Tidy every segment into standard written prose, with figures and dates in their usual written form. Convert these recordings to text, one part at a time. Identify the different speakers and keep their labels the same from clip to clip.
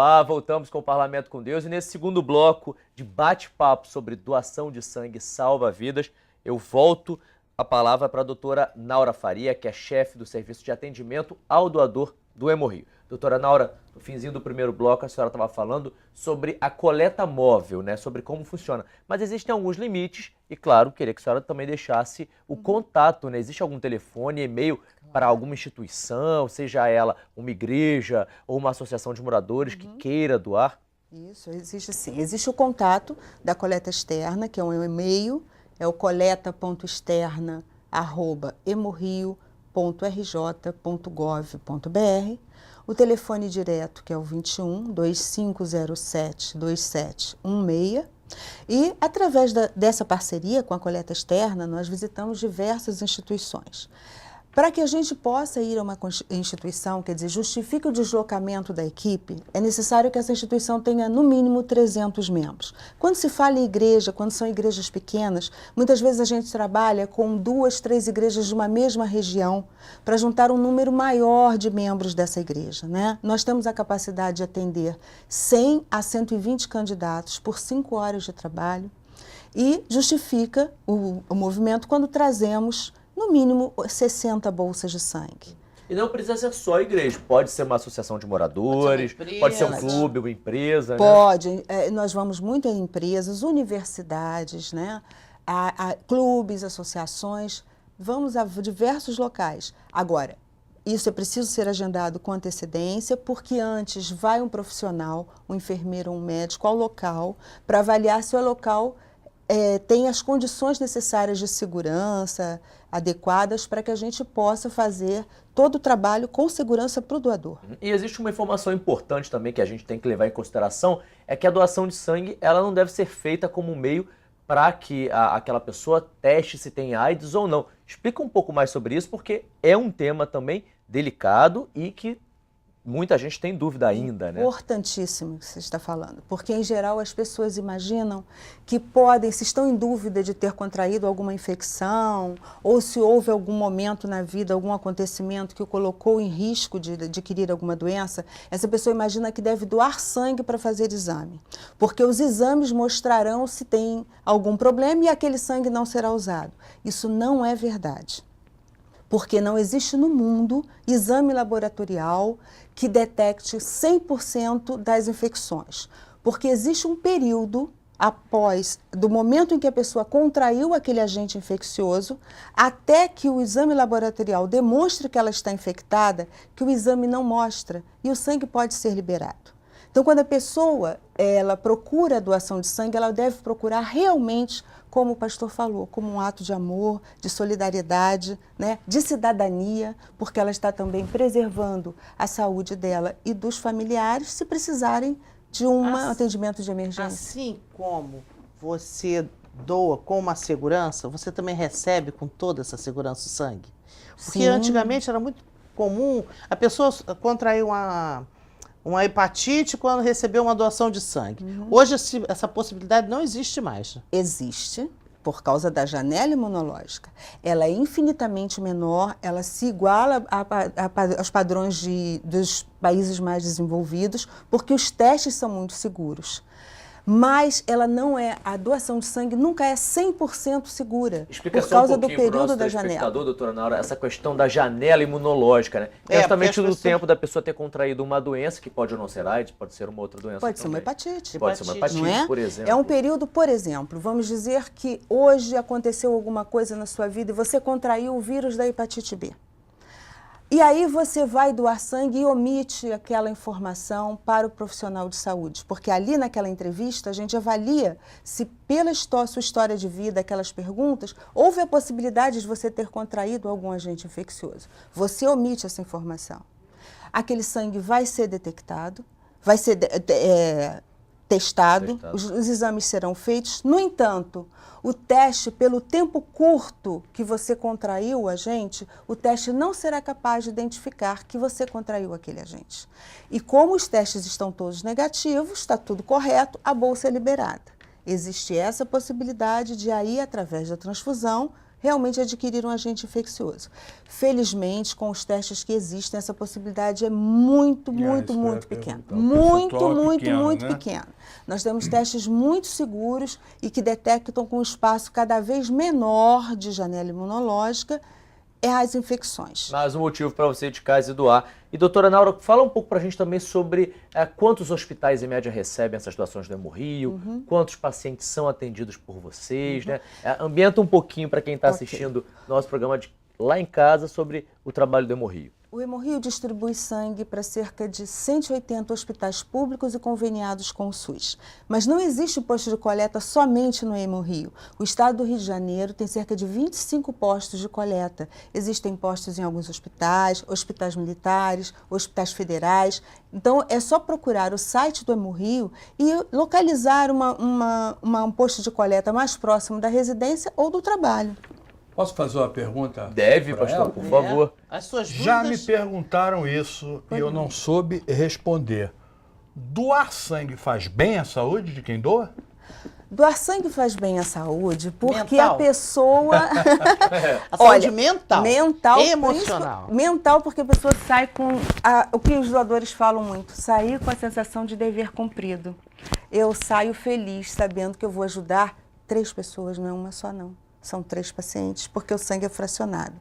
Speaker 1: Olá, voltamos com o Parlamento com Deus e nesse segundo bloco de bate-papo sobre doação de sangue salva vidas, eu volto a palavra para a doutora Naura Faria, que é chefe do Serviço de Atendimento ao Doador do Hemorrio. Doutora Naura, no finzinho do primeiro bloco a senhora estava falando sobre a coleta móvel, né, sobre como funciona, mas existem alguns limites e, claro, queria que a senhora também deixasse o contato, né? Existe algum telefone, e-mail para alguma instituição, seja ela uma igreja ou uma associação de moradores que queira doar?
Speaker 2: Isso, existe sim. Existe o contato da coleta externa, que é um e-mail, é o coleta.externa@hemorrio.rj.gov.br. O telefone direto, que é o 21 2507 2716. E, através dessa parceria com a coleta externa, nós visitamos diversas instituições. Para que a gente possa ir a uma instituição, quer dizer, justifique o deslocamento da equipe, é necessário que essa instituição tenha no mínimo 300 membros. Quando se fala em igreja, quando são igrejas pequenas, muitas vezes a gente trabalha com 2, 3 igrejas de uma mesma região para juntar um número maior de membros dessa igreja, né? Nós temos a capacidade de atender 100 a 120 candidatos por 5 horas de trabalho e justifica o movimento quando trazemos no mínimo 60 bolsas de sangue.
Speaker 1: E não precisa ser só a igreja, pode ser uma associação de moradores, pode ser um clube, uma empresa.
Speaker 2: Pode, né? Nós vamos muito em empresas, universidades, né? a clubes, associações, vamos a diversos locais. Agora, isso é preciso ser agendado com antecedência, porque antes vai um profissional, um enfermeiro ou um médico ao local, para avaliar se o local tem as condições necessárias de segurança adequadas para que a gente possa fazer todo o trabalho com segurança para o doador.
Speaker 1: E existe uma informação importante também que a gente tem que levar em consideração, é que a doação de sangue ela não deve ser feita como um meio para que aquela pessoa teste se tem AIDS ou não. Explica um pouco mais sobre isso, porque é um tema também delicado e que muita gente tem dúvida ainda, né?
Speaker 2: Importantíssimo que você está falando, porque em geral as pessoas imaginam que podem, se estão em dúvida de ter contraído alguma infecção ou se houve algum momento na vida, algum acontecimento que o colocou em risco de adquirir alguma doença, essa pessoa imagina que deve doar sangue para fazer exame, porque os exames mostrarão se tem algum problema e aquele sangue não será usado. Isso não é verdade. Porque não existe no mundo exame laboratorial que detecte 100% das infecções. Porque existe um período do momento em que a pessoa contraiu aquele agente infeccioso, até que o exame laboratorial demonstre que ela está infectada, que o exame não mostra e o sangue pode ser liberado. Então, quando a pessoa ela procura a doação de sangue, ela deve procurar realmente, como o pastor falou, como um ato de amor, de solidariedade, né, de cidadania, porque ela está também preservando a saúde dela e dos familiares, se precisarem de um atendimento de emergência.
Speaker 3: Assim como você doa com uma segurança, você também recebe com toda essa segurança o sangue? Porque
Speaker 2: Sim.
Speaker 3: Antigamente era muito comum a pessoa contrair uma hepatite quando recebeu uma doação de sangue. Hoje essa possibilidade não existe mais.
Speaker 2: Existe, por causa da janela imunológica. Ela é infinitamente menor, ela se iguala aos padrões dos países mais desenvolvidos, porque os testes são muito seguros. Mas ela não a doação de sangue nunca é 100% segura, por causa do período da janela.
Speaker 1: Doutora Naura, essa questão da janela imunológica, né? Justamente no tempo da pessoa ter contraído uma doença, que pode ou não ser AIDS, pode ser uma outra doença.
Speaker 2: Pode ser uma hepatite.
Speaker 1: Pode ser uma hepatite,
Speaker 2: não é?
Speaker 1: Por exemplo.
Speaker 2: É um período, por exemplo, vamos dizer que hoje aconteceu alguma coisa na sua vida e você contraiu o vírus da hepatite B. E aí você vai doar sangue e omite aquela informação para o profissional de saúde, porque ali naquela entrevista a gente avalia se pela sua história de vida, aquelas perguntas, houve a possibilidade de você ter contraído algum agente infeccioso. Você omite essa informação. Aquele sangue vai ser detectado, vai ser testado, os exames serão feitos. No entanto, o teste, pelo tempo curto que você contraiu o agente, o teste não será capaz de identificar que você contraiu aquele agente. E como os testes estão todos negativos, está tudo correto, a bolsa é liberada. Existe essa possibilidade de aí, através da transfusão, realmente adquirir um agente infeccioso. Felizmente, com os testes que existem, essa possibilidade é muito pequena. Muito pequena. Nós temos testes muito seguros e que detectam com um espaço cada vez menor de janela imunológica as infecções.
Speaker 1: Mais um motivo para você ir de casa e doar. E doutora Naura, fala um pouco para a gente também sobre quantos hospitais em média recebem essas doações do Hemorrio, quantos pacientes são atendidos por vocês, né? Ambienta um pouquinho para quem está assistindo nosso programa lá em casa sobre o trabalho do Hemorrio.
Speaker 2: O Hemorrio distribui sangue para cerca de 180 hospitais públicos e conveniados com o SUS. Mas não existe posto de coleta somente no Hemorrio. O estado do Rio de Janeiro tem cerca de 25 postos de coleta. Existem postos em alguns hospitais, hospitais militares, hospitais federais. Então, é só procurar o site do Hemorrio e localizar um posto de coleta mais próximo da residência ou do trabalho.
Speaker 4: Posso fazer uma pergunta?
Speaker 1: Deve, pastor,
Speaker 4: ela?
Speaker 1: por favor.
Speaker 3: As suas dúvidas...
Speaker 4: Já me perguntaram isso e eu não soube responder. Doar sangue faz bem à saúde de quem doa?
Speaker 2: Doar sangue faz bem à saúde porque
Speaker 3: mental.
Speaker 2: A pessoa...
Speaker 3: A saúde mental.
Speaker 2: Mental.
Speaker 3: Emocional.
Speaker 2: Mental, porque a pessoa sai com... o que os doadores falam muito, sair com a sensação de dever cumprido. Eu saio feliz sabendo que eu vou ajudar 3 pessoas, não é uma só não. São 3 pacientes, porque o sangue é fracionado.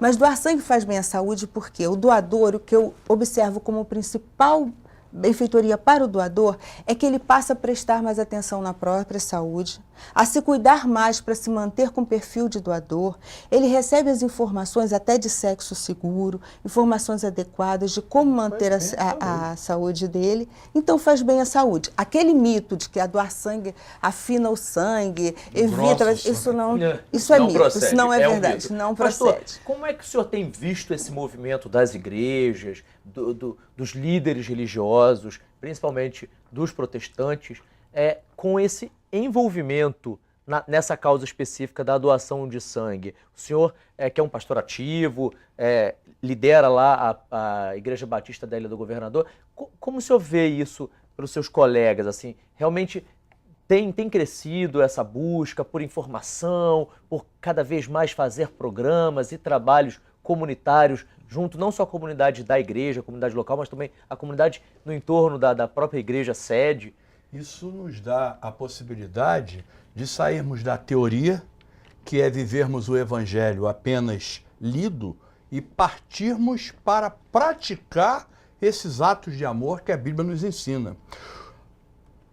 Speaker 2: Mas doar sangue faz bem à saúde porque o doador, o que eu observo como principal benfeitoria para o doador, é que ele passa a prestar mais atenção na própria saúde, a se cuidar mais para se manter com o perfil de doador. Ele recebe as informações até de sexo seguro, informações adequadas de como manter a saúde dele. Então faz bem à saúde. Aquele mito de que a doar sangue afina o sangue, evita, isso não, isso é mito, procede, isso não é verdade,
Speaker 1: um
Speaker 2: não
Speaker 1: Pastor,
Speaker 2: procede.
Speaker 1: como é que o senhor tem visto esse movimento das igrejas, dos líderes religiosos, principalmente dos protestantes, com esse envolvimento nessa causa específica da doação de sangue? O senhor, que é um pastor ativo, lidera lá a Igreja Batista da Ilha do Governador, como o senhor vê isso pelos seus colegas? Assim, realmente tem crescido essa busca por informação, por cada vez mais fazer programas e trabalhos comunitários junto não só à comunidade da igreja, a comunidade local, mas também a comunidade no entorno da própria igreja sede?
Speaker 4: Isso nos dá a possibilidade de sairmos da teoria, que é vivermos o evangelho apenas lido, e partirmos para praticar esses atos de amor que a Bíblia nos ensina.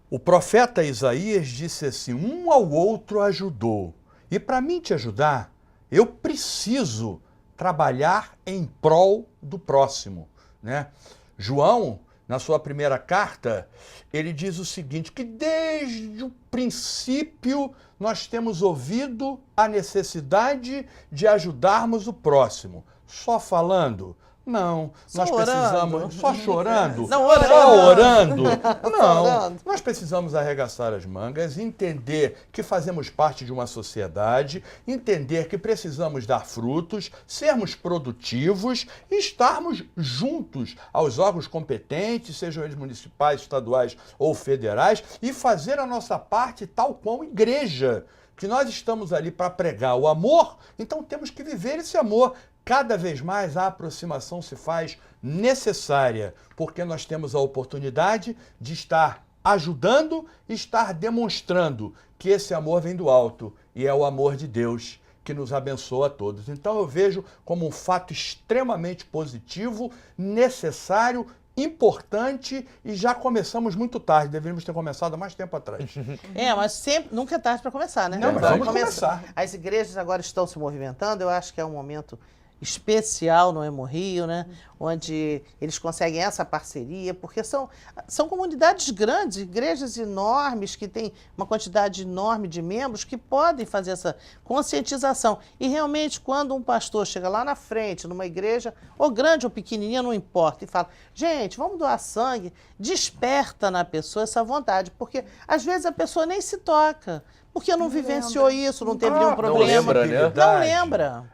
Speaker 4: O profeta Isaías disse assim: um ao outro ajudou. E para mim te ajudar, eu preciso trabalhar em prol do próximo, né? João, na sua primeira carta, ele diz o seguinte, que desde o princípio nós temos ouvido a necessidade de ajudarmos o próximo. Só falando? Não, nós precisamos... Só chorando?
Speaker 3: Não, orando.
Speaker 4: Só orando? Não, nós precisamos arregaçar as mangas, entender que fazemos parte de uma sociedade, entender que precisamos dar frutos, sermos produtivos e estarmos juntos aos órgãos competentes, sejam eles municipais, estaduais ou federais, e fazer a nossa parte tal qual igreja, que nós estamos ali para pregar o amor, então temos que viver esse amor. Cada vez mais a aproximação se faz necessária, porque nós temos a oportunidade de estar ajudando e estar demonstrando que esse amor vem do alto e é o amor de Deus que nos abençoa a todos. Então eu vejo como um fato extremamente positivo, necessário, importante, e já começamos muito tarde, deveríamos ter começado há mais tempo atrás.
Speaker 3: Mas sempre, nunca é tarde para começar, né?
Speaker 4: Não, mas vamos começar.
Speaker 3: As igrejas agora estão se movimentando, eu acho que é um momento especial no Hemorrio, né? Onde eles conseguem essa parceria, porque são comunidades grandes, igrejas enormes, que têm uma quantidade enorme de membros que podem fazer essa conscientização. E realmente, quando um pastor chega lá na frente, numa igreja, ou grande ou pequenininha, não importa, e fala, gente, vamos doar sangue, desperta na pessoa essa vontade, porque às vezes a pessoa nem se toca, porque não vivenciou isso, não teve nenhum problema.
Speaker 1: Não lembra, né?
Speaker 3: Não lembra.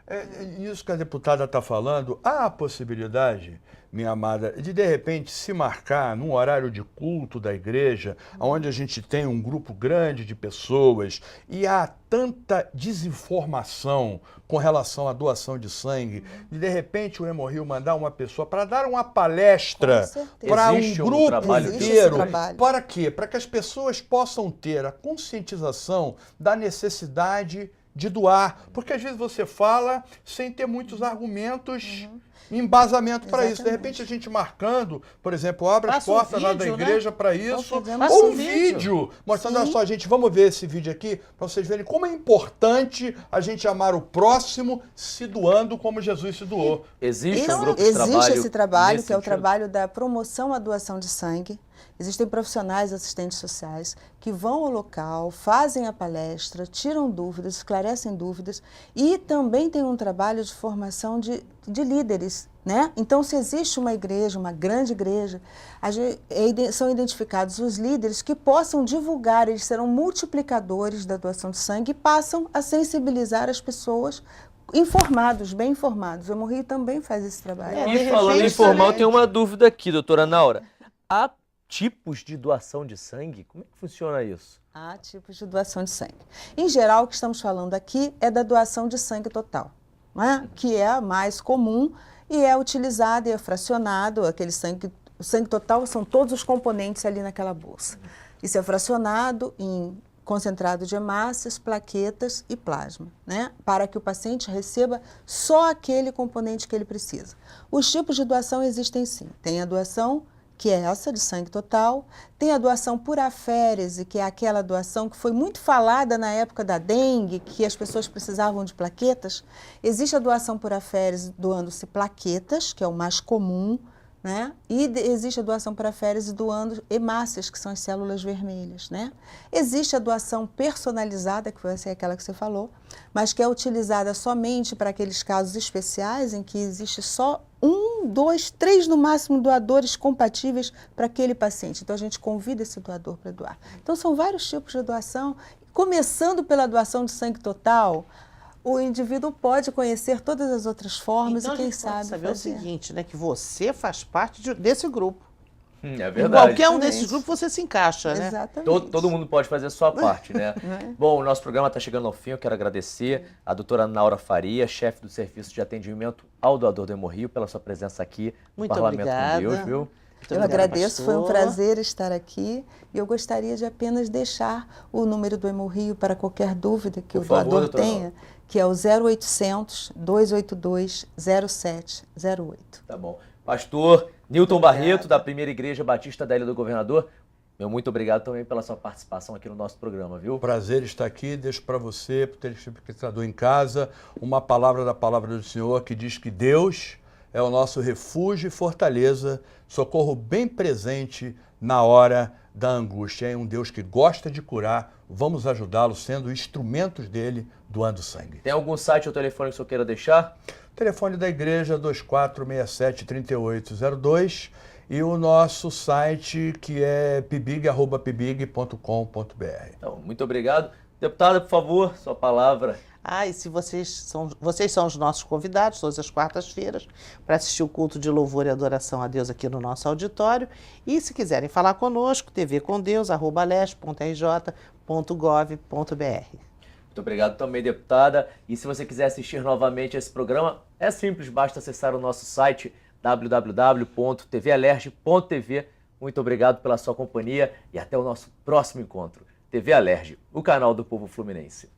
Speaker 4: Isso que a deputada está falando, há a possibilidade, minha amada, de repente se marcar num horário de culto da igreja, onde a gente tem um grupo grande de pessoas e há tanta desinformação com relação à doação de sangue, de repente o Hemorrio mandar uma pessoa para dar uma palestra para um
Speaker 1: Existe um
Speaker 4: grupo
Speaker 1: trabalho
Speaker 4: inteiro.
Speaker 2: trabalho.
Speaker 4: Para quê? Para que as pessoas possam ter a conscientização da necessidade de doar. Porque às vezes você fala sem ter muitos argumentos, embasamento para isso. De repente a gente marcando, por exemplo, abre as
Speaker 3: Faça um
Speaker 4: portas lá da
Speaker 3: vídeo,
Speaker 4: igreja para isso,
Speaker 2: fazemos
Speaker 4: ou
Speaker 3: um
Speaker 4: um vídeo mostrando, olha só, gente, vamos ver esse vídeo aqui para vocês verem como é importante a gente amar o próximo se doando como Jesus se doou.
Speaker 1: Existe um grupo de
Speaker 2: Existe
Speaker 1: trabalho
Speaker 2: esse trabalho,
Speaker 1: nesse
Speaker 2: que é o
Speaker 1: sentido?
Speaker 2: trabalho da promoção à doação de sangue. Existem profissionais, assistentes sociais, que vão ao local, fazem a palestra, tiram dúvidas, esclarecem dúvidas e também tem um trabalho de formação de líderes, né? Então, se existe uma igreja, uma grande igreja, são identificados os líderes que possam divulgar, eles serão multiplicadores da doação de sangue e passam a sensibilizar as pessoas informados, bem informados. O Hemorrio também faz esse trabalho.
Speaker 3: É,
Speaker 1: E
Speaker 3: de
Speaker 1: falando em
Speaker 3: repente
Speaker 1: informal,
Speaker 3: também-
Speaker 1: tem uma dúvida aqui, doutora Naura. Há tipos de doação de sangue? Como é que funciona isso?
Speaker 2: Há tipos de doação de sangue. Em geral, o que estamos falando aqui é da doação de sangue total, né? Que é a mais comum e é utilizado e é fracionado. Aquele sangue, o sangue total são todos os componentes ali naquela bolsa. Isso é fracionado em concentrado de hemácias, plaquetas e plasma, né? Para que o paciente receba só aquele componente que ele precisa. Os tipos de doação existem sim. Tem a doação que é essa de sangue total, tem a doação por aférese, que é aquela doação que foi muito falada na época da dengue, que as pessoas precisavam de plaquetas. Existe a doação por aférese doando-se plaquetas, que é o mais comum, né? E existe a doação por aférese doando hemácias, que são as células vermelhas, né? Existe a doação personalizada, que vai ser aquela que você falou, mas que é utilizada somente para aqueles casos especiais em que existe só 1, 2, 3 no máximo doadores compatíveis para aquele paciente. Então a gente convida esse doador para doar. Então são vários tipos de doação, começando pela doação de sangue total. O indivíduo pode conhecer todas as outras formas
Speaker 3: Então,
Speaker 2: e quem
Speaker 3: a gente pode
Speaker 2: sabe
Speaker 3: saber
Speaker 2: fazer.
Speaker 3: o seguinte, né? Que você faz parte desse grupo.
Speaker 1: É
Speaker 3: Em
Speaker 1: verdade.
Speaker 3: qualquer um desses
Speaker 2: Exatamente.
Speaker 3: grupos você se encaixa, né?
Speaker 2: Exatamente.
Speaker 1: Todo mundo pode fazer a sua parte, né? Bom, o nosso programa está chegando ao fim. Eu quero agradecer a doutora Naura Faria, chefe do Serviço de Atendimento ao Doador do Hemorrio, pela sua presença aqui no
Speaker 3: Muito
Speaker 1: Parlamento
Speaker 3: obrigada.
Speaker 1: com Deus, viu?
Speaker 3: Muito
Speaker 2: Eu
Speaker 3: obrigada,
Speaker 2: agradeço, foi um
Speaker 3: pastor.
Speaker 2: prazer estar aqui e eu gostaria de apenas deixar o número do Hemorrio para qualquer dúvida que
Speaker 1: Por
Speaker 2: o
Speaker 1: favor,
Speaker 2: doador
Speaker 1: doutora
Speaker 2: tenha, que é o 0800 282 0708.
Speaker 1: Tá bom. Pastor Newton Barreto, da Primeira Igreja Batista da Ilha do Governador, meu muito obrigado também pela sua participação aqui no nosso programa, viu?
Speaker 4: Prazer estar aqui. Deixo para você, para o telespectador em casa, uma palavra da palavra do Senhor que diz que Deus é o nosso refúgio e fortaleza, socorro bem presente na hora da angústia. É um Deus que gosta de curar. Vamos ajudá-lo sendo instrumentos dele, doando sangue.
Speaker 1: Tem algum site ou telefone que o senhor queira deixar?
Speaker 4: Telefone da igreja 2467-3802 e o nosso site que é pibig.com.br.
Speaker 1: Então, muito obrigado. Deputada, por favor, sua palavra.
Speaker 3: E se vocês são os nossos convidados, todas as quartas-feiras, para assistir o culto de louvor e adoração a Deus aqui no nosso auditório. E se quiserem falar conosco, tvcomdeus@leste.rj.gov.br.
Speaker 1: Muito obrigado também, deputada. E se você quiser assistir novamente esse programa, é simples, basta acessar o nosso site www.tvalerge.tv. Muito obrigado pela sua companhia e até o nosso próximo encontro. TV Alerge, o canal do povo fluminense.